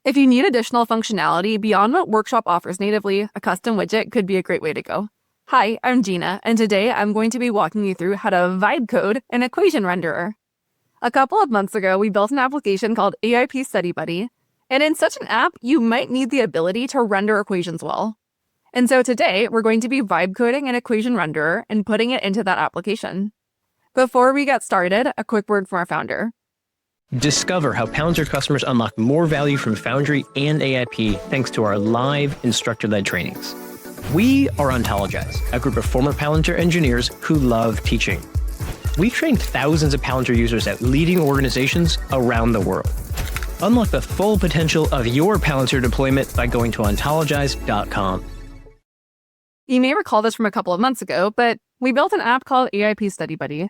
If you need additional functionality beyond what Workshop offers natively, a custom widget could be a great way to go. Hi, I'm Gena, and today I'm going to be walking you through how to vibe code an equation renderer. A couple of months ago, we built an application called AIP Study Buddy, and in such an app, you might need the ability to render equations well. And so today, we're going to be vibe coding an equation renderer and putting it into that application. Before we get started, a quick word from our founder. Discover how Palantir customers unlock more value from Foundry and AIP thanks to our live instructor-led trainings. We are Ontologize, a group of former Palantir engineers who love teaching. We've trained thousands of Palantir users at leading organizations around the world. Unlock the full potential of your Palantir deployment by going to ontologize.com. You may recall this from a couple of months ago, but we built an app called AIP Study Buddy.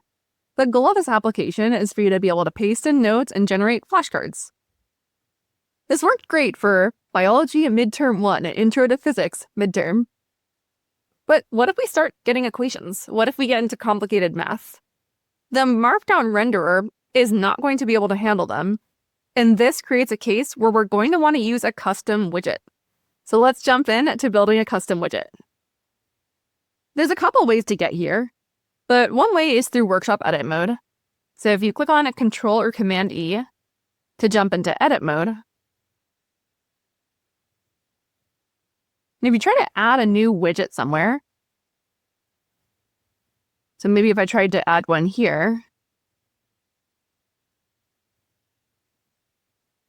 The goal of this application is for you to be able to paste in notes and generate flashcards. This worked great for biology midterm 1 and intro to physics midterm. But what if we start getting equations? What if we get into complicated math? The Markdown renderer is not going to be able to handle them, and this creates a case where we're going to want to use a custom widget. So let's jump in to building a custom widget. There's a couple ways to get here. But one way is through Workshop edit mode. So if you click on a Control or Command E to jump into edit mode, and if you try to add a new widget somewhere, so maybe if I tried to add one here,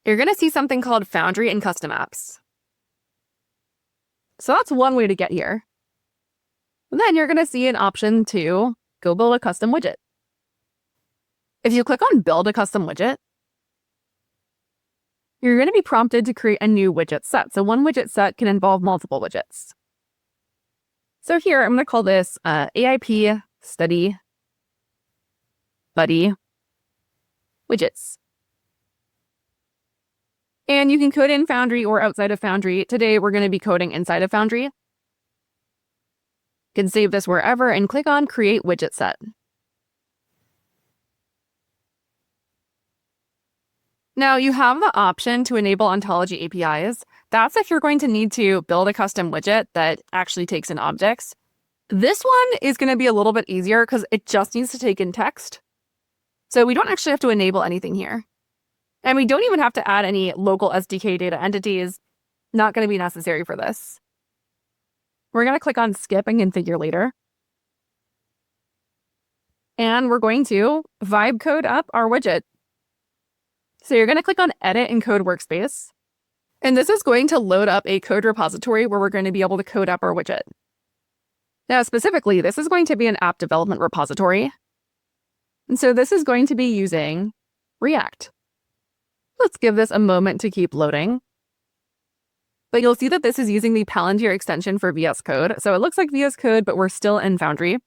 you're going to see something called Foundry and Custom Apps. So that's one way to get here. And then you're going to see an option to go build a custom widget. If you click on Build a Custom Widget, you're going to be prompted to create a new widget set. So one widget set can involve multiple widgets. So here, I'm going to call this AIP Study Buddy Widgets. And you can code in Foundry or outside of Foundry. Today, we're going to be coding inside of Foundry. You can save this wherever and click on Create Widget Set. Now you have the option to enable ontology APIs. That's if you're going to need to build a custom widget that actually takes in objects. This one is going to be a little bit easier because it just needs to take in text. So we don't actually have to enable anything here. And we don't even have to add any local SDK data entities. Not going to be necessary for this. We're going to click on Skip and Configure Later. And we're going to vibe code up our widget. So you're going to click on Edit in Code Workspace. And this is going to load up a code repository where we're going to be able to code up our widget. Now, specifically, this is going to be an app development repository. And so this is going to be using React. Let's give this a moment to keep loading. But you'll see that this is using the Palantir extension for VS Code. So it looks like VS Code, but we're still in Foundry.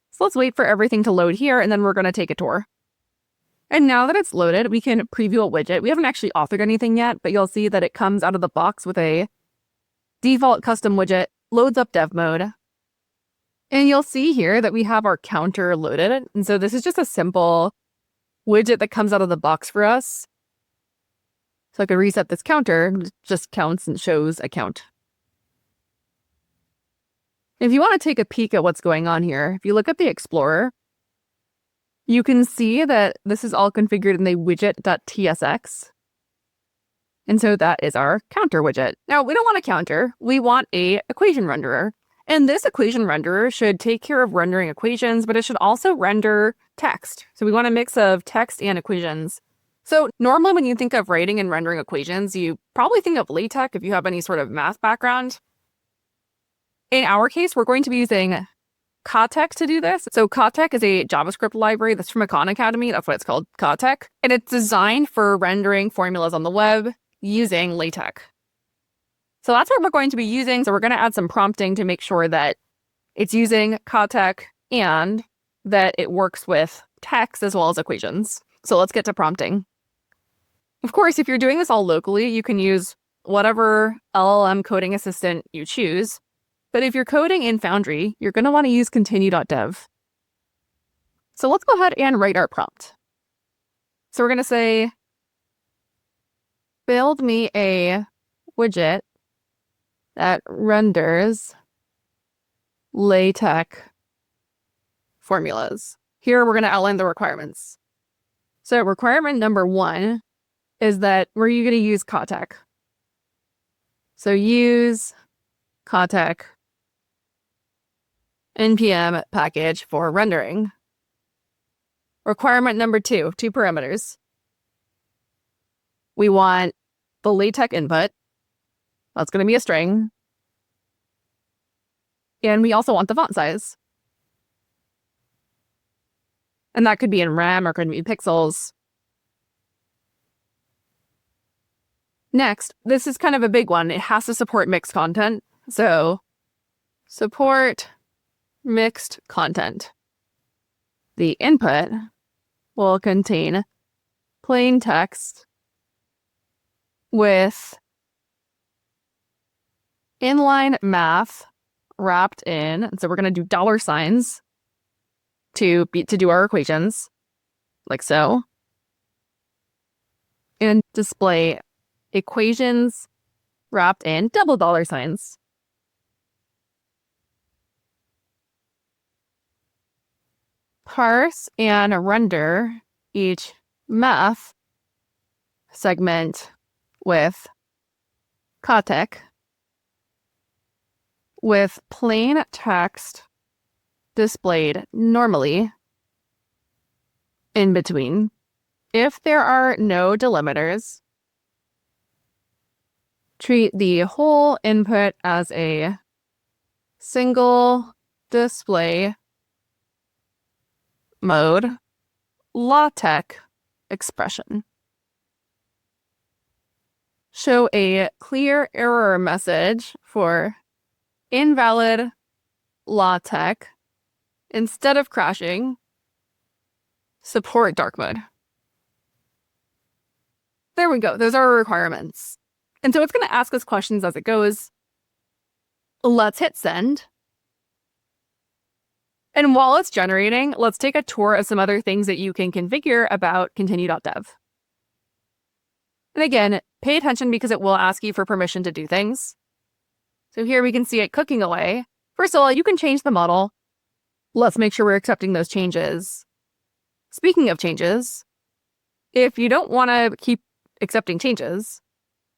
So let's wait for everything to load here, and then we're going to take a tour. And now that it's loaded, we can preview a widget. We haven't actually authored anything yet, but you'll see that it comes out of the box with a default custom widget, loads up dev mode. And you'll see here that we have our counter loaded. And so this is just a simple widget that comes out of the box for us. So I could reset this counter, it just counts and shows a count. If you want to take a peek at what's going on here, if you look at the Explorer, you can see that this is all configured in the widget.tsx. And so that is our counter widget. Now, we don't want a counter, we want a equation renderer. And this equation renderer should take care of rendering equations, but it should also render text. So we want a mix of text and equations. So normally when you think of writing and rendering equations, you probably think of LaTeX if you have any sort of math background. In our case, we're going to be using Kotek to do this. So Kotek is a JavaScript library that's from Khan Academy. That's what it's called, Kotek. And it's designed for rendering formulas on the web using LaTeX. So that's what we're going to be using. So we're going to add some prompting to make sure that it's using Kotek and that it works with text as well as equations. So let's get to prompting. Of course, if you're doing this all locally, you can use whatever LLM coding assistant you choose. But if you're coding in Foundry, you're going to want to use continue.dev. So let's go ahead and write our prompt. So we're going to say, build me a widget that renders LaTeX formulas. Here we're going to outline the requirements. So requirement number 1 is that we're going to use Kotek. So use Kotek npm package for rendering. Requirement number 2, 2 parameters. We want the LaTeX input. That's going to be a string. And we also want the font size. And that could be in RAM or could be pixels. Next, this is kind of a big one. It has to support mixed content. So support mixed content. The input will contain plain text with inline math wrapped in. And so we're going to do dollar signs to do our equations, like so. And display equations wrapped in double dollar signs. Parse and render each math segment with Kotek with plain text displayed normally in between. If there are no delimiters, treat the whole input as a single display mode LaTeX expression. Show a clear error message for invalid LaTeX. Instead of crashing, support dark mode. There we go. Those are our requirements. And so it's going to ask us questions as it goes. Let's hit send. And while it's generating, let's take a tour of some other things that you can configure about continue.dev. And again, pay attention because it will ask you for permission to do things. So here we can see it cooking away. First of all, you can change the model. Let's make sure we're accepting those changes. Speaking of changes, if you don't want to keep accepting changes,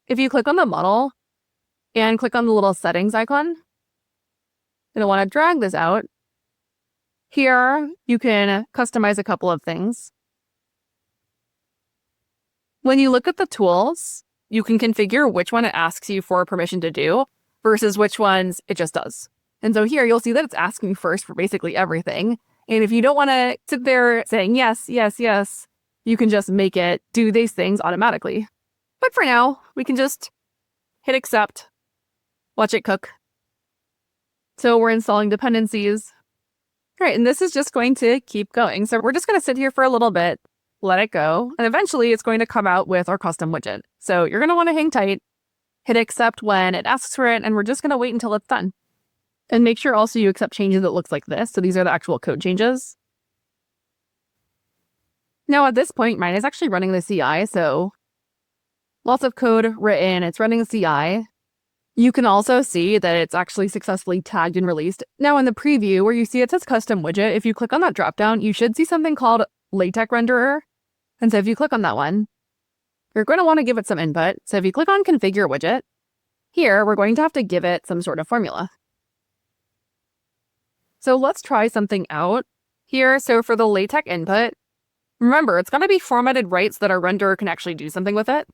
if you click on the model and click on the little settings icon, you'll want to drag this out. Here, you can customize a couple of things. When you look at the tools, you can configure which one it asks you for permission to do versus which ones it just does. And so here, you'll see that it's asking first for basically everything. And if you don't want to sit there saying yes, yes, yes, you can just make it do these things automatically. But for now, we can just hit accept, watch it cook. So we're installing dependencies. All right, and this is just going to keep going. So we're just going to sit here for a little bit, let it go, and eventually it's going to come out with our custom widget. So you're going to want to hang tight, hit accept when it asks for it, and we're just going to wait until it's done. And make sure also you accept changes that looks like this. So these are the actual code changes. Now at this point, mine is actually running the CI, so lots of code written, it's running the CI. You can also see that it's actually successfully tagged and released. Now in the preview where you see it says custom widget, if you click on that dropdown, you should see something called LaTeX renderer. And so if you click on that one, you're going to want to give it some input. So if you click on configure widget, here we're going to have to give it some sort of formula. So let's try something out here. So for the LaTeX input, remember, it's going to be formatted right so that our renderer can actually do something with it.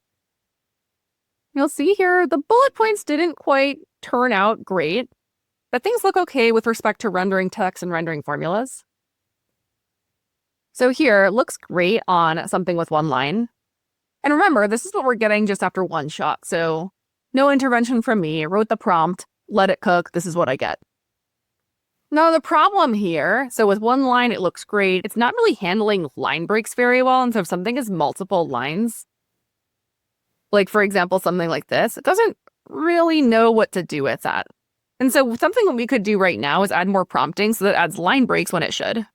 You'll see here, the bullet points didn't quite turn out great, but things look okay with respect to rendering text and rendering formulas. So here, it looks great on something with one line. And remember, this is what we're getting just after one shot. So no intervention from me. I wrote the prompt, let it cook. This is what I get. Now the problem here, so with one line, it looks great. It's not really handling line breaks very well. And so if something is multiple lines, like for example, something like this, it doesn't really know what to do with that. And so something that we could do right now is add more prompting so that it adds line breaks when it should.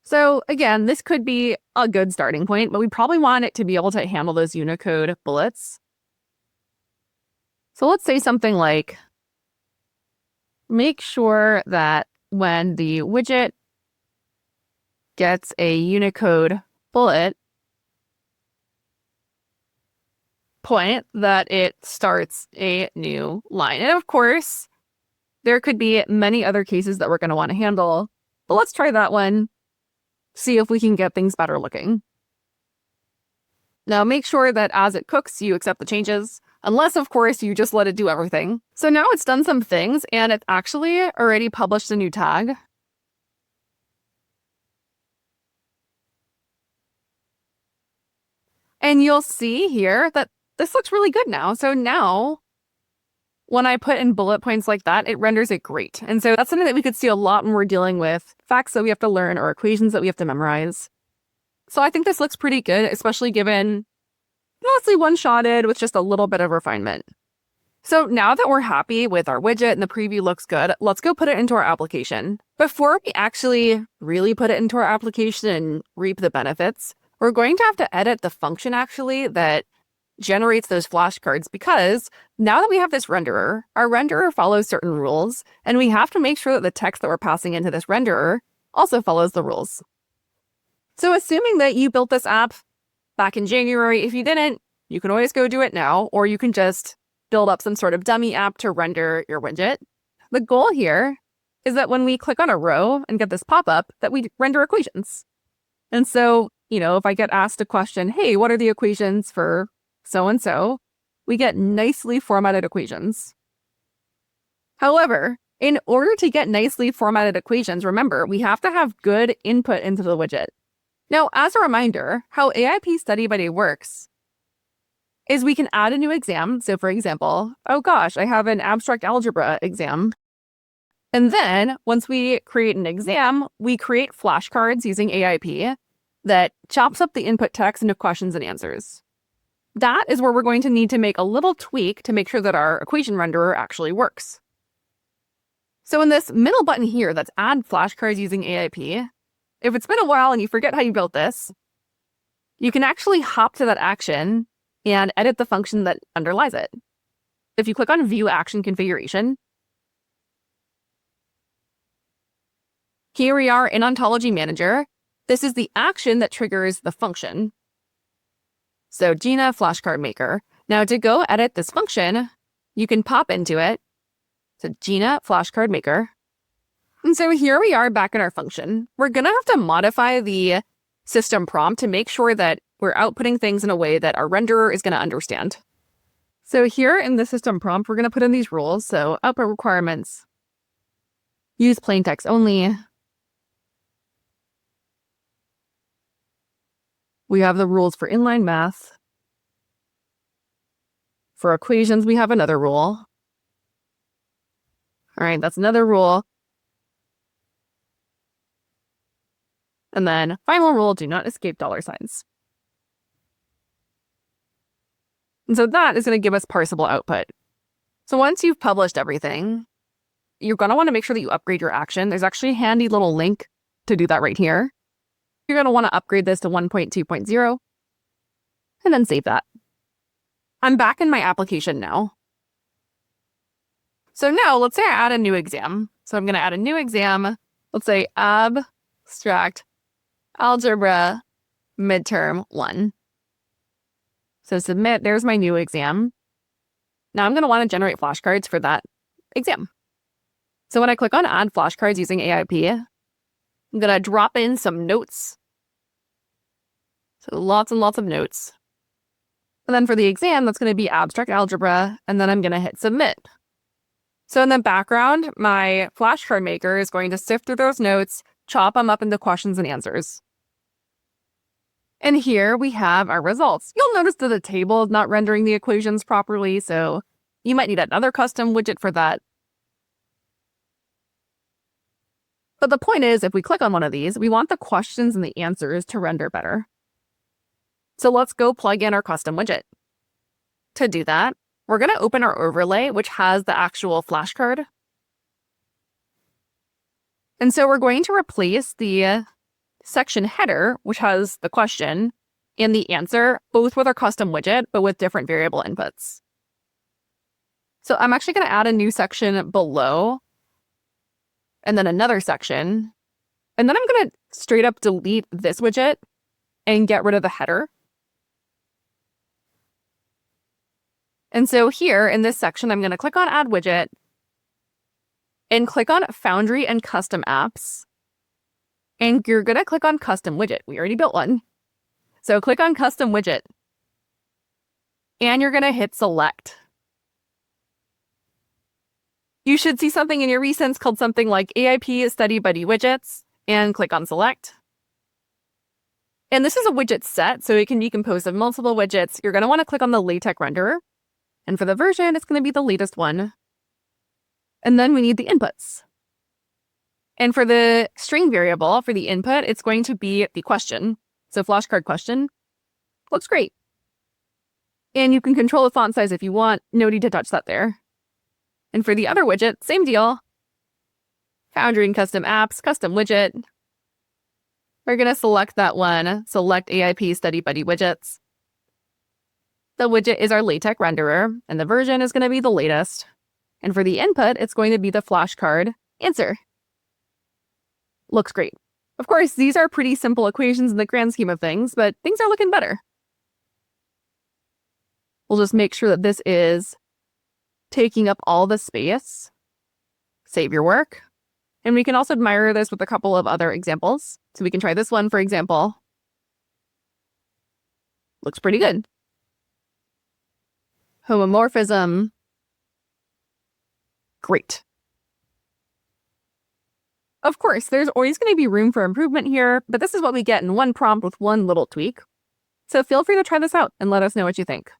So again, this could be a good starting point, but we probably want it to be able to handle those Unicode bullets. So let's say something like, make sure that when the widget gets a Unicode bullet point, that it starts a new line. And of course, there could be many other cases that we're going to want to handle, but let's try that one, see if we can get things better looking. Now make sure that as it cooks, you accept the changes, unless of course you just let it do everything. So now it's done some things and it's actually already published a new tag. And you'll see here that this looks really good now. So now when I put in bullet points like that, it renders it great. And so that's something that we could see a lot when we're dealing with facts that we have to learn or equations that we have to memorize. So I think this looks pretty good, especially given mostly one-shotted with just a little bit of refinement. So now that we're happy with our widget and the preview looks good, let's go put it into our application. Before we actually really put it into our application and reap the benefits, we're going to have to edit the function actually that generates those flashcards, because now that we have this renderer, our renderer follows certain rules, and we have to make sure that the text that we're passing into this renderer also follows the rules. So assuming that you built this app back in January, if you didn't, you can always go do it now, or you can just build up some sort of dummy app to render your widget. The goal here is that when we click on a row and get this pop-up, that we render equations. And so, if I get asked a question, hey, what are the equations for so-and-so, we get nicely formatted equations. However, in order to get nicely formatted equations, remember, we have to have good input into the widget. Now, as a reminder, how AIP Study by Day works is we can add a new exam. So for example, oh gosh, I have an abstract algebra exam. And then once we create an exam, we create flashcards using AIP that chops up the input text into questions and answers. That is where we're going to need to make a little tweak to make sure that our equation renderer actually works. So in this middle button here that's add flashcards using AIP, if it's been a while and you forget how you built this, you can actually hop to that action and edit the function that underlies it. If you click on View Action Configuration, here we are in Ontology Manager. This is the action that triggers the function. So Gena flashcard maker. Now to go edit this function, you can pop into it. So Gena flashcard maker. And so here we are back in our function. We're going to have to modify the system prompt to make sure that we're outputting things in a way that our renderer is going to understand. So here in the system prompt, we're going to put in these rules. So output requirements, use plain text only. We have the rules for inline math. For equations, we have another rule. All right, that's another rule. And then final rule, do not escape $signs. And so that is going to give us parsable output. So once you've published everything, you're going to want to make sure that you upgrade your action. There's actually a handy little link to do that right here. You're going to want to upgrade this to 1.2.0 and then save that. I'm back in my application now. So now let's say I add a new exam. So I'm going to add a new exam. Let's say abstract algebra midterm 1. So submit, there's my new exam. Now I'm going to want to generate flashcards for that exam. So when I click on add flashcards using AIP, I'm going to drop in some notes. So lots and lots of notes. And then for the exam, that's going to be abstract algebra, and then I'm going to hit submit. So in the background, my flashcard maker is going to sift through those notes, chop them up into questions and answers. And here we have our results. You'll notice that the table is not rendering the equations properly, so you might need another custom widget for that. But the point is, if we click on one of these, we want the questions and the answers to render better. So let's go plug in our custom widget. To do that, we're going to open our overlay, which has the actual flashcard. And so we're going to replace the section header, which has the question, and the answer, both with our custom widget, but with different variable inputs. So I'm actually going to add a new section below and then another section. And then I'm going to straight up delete this widget and get rid of the header. And so here in this section, I'm going to click on Add Widget and click on Foundry and Custom Apps. And you're going to click on Custom Widget. We already built one. So click on Custom Widget. And you're going to hit Select. You should see something in your recents called something like AIP Study Buddy Widgets, and click on Select. And this is a widget set, so it can be composed of multiple widgets. You're going to want to click on the LaTeX renderer. And for the version, it's going to be the latest one. And then we need the inputs. And for the string variable, for the input, it's going to be the question. So flashcard question. Looks great. And you can control the font size if you want. No need to touch that there. And for the other widget, same deal. Foundry and Custom Apps, Custom Widget. We're going to select that one. Select AIP Study Buddy Widgets. The widget is our LaTeX renderer, and the version is going to be the latest. And for the input, it's going to be the flashcard answer. Looks great. Of course, these are pretty simple equations in the grand scheme of things, but things are looking better. We'll just make sure that this is taking up all the space. Save your work. And we can also admire this with a couple of other examples. So we can try this one, for example. Looks pretty good. Homomorphism. Great. Of course, there's always going to be room for improvement here, but this is what we get in one prompt with one little tweak. So feel free to try this out and let us know what you think.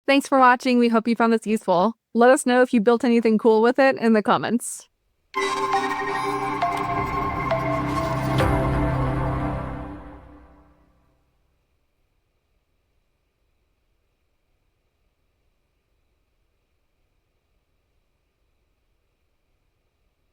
Thanks for watching. We hope you found this useful. Let us know if you built anything cool with it in the comments.